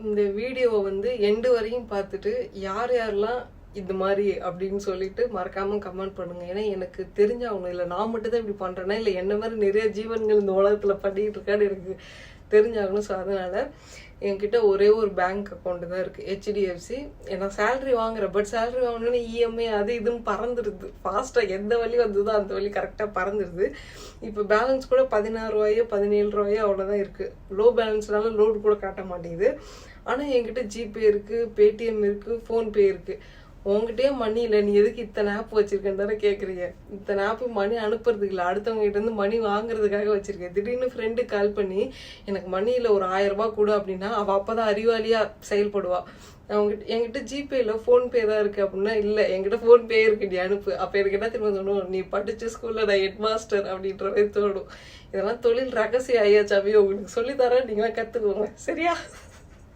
இந்த வீடியோவை வந்து எண்டு வரையும் பார்த்துட்டு யார் யாரெல்லாம் இது மாதிரி அப்படின்னு சொல்லிட்டு மறக்காம கமெண்ட் பண்ணுங்க. ஏன்னா எனக்கு தெரிஞ்சாகணும், இல்லை நான் மட்டும் தான் இப்படி பண்றேன்னா இல்லை என்ன மாதிரி நிறைய ஜீவன்கள் இந்த உலகத்துல பண்ணிட்டு இருக்கான்னு எனக்கு தெரிஞ்சாகணும். ஸோ அதனால என்கிட்ட ஒரே ஒரு பேங்க் அக்கௌண்ட் தான் இருக்கு, ஹெச்டிஎஃப்சி. ஏன்னா சேலரி வாங்குறேன், பட் சேலரி வாங்கணும்னு இஎம்ஐ அது இதுன்னு பறந்துருது ஃபாஸ்டா. எந்த வழி வந்ததோ அந்த வழி கரெக்டா பறந்துருது. இப்போ பேலன்ஸ் கூட 16 ரூபாயோ 17 ரூபாயோ அவ்வளோதான் இருக்கு. லோ பேலன்ஸ்னால லோடு கூட காட்ட மாட்டேங்குது. ஆனா என்கிட்ட ஜிபே இருக்கு, பேடிஎம் இருக்கு, ஃபோன்பே இருக்கு. உங்ககிட்டயே மணி இல்லை, நீ எதுக்கு இத்தனை ஆப் வச்சிருக்கேன்னு தானே கேட்குறீங்க. இத்தனை ஆப்பு மணி அனுப்புறதுக்கு இல்லை, அடுத்தவங்க கிட்ட இருந்து மணி வாங்குறதுக்காக வச்சிருக்கேன். திடீர்னு ஃப்ரெண்டு கால் பண்ணி எனக்கு மணியில் ஒரு 1000 ரூபாய் கொடு அப்படின்னா அவள் அப்போதான் அறிவாளியா செயல்படுவா. என்கிட்ட ஜிபே இல்லை, ஃபோன்பே தான் இருக்கு அப்படின்னா இல்லை என்கிட்ட ஃபோன்பே இருக்கு, நீ அனுப்பு. அப்போ எனக்கு என்ன திரும்ப தோணும், நீ படிச்ச ஸ்கூல்ல நான் ஹெட் மாஸ்டர் அப்படின்ற மாதிரி தோணும். இதெல்லாம் தொழில் ரகசியம் ஐயாச்சாவே உங்களுக்கு சொல்லித்தரேன், நீங்களாம் கற்றுக்கோங்க சரியா.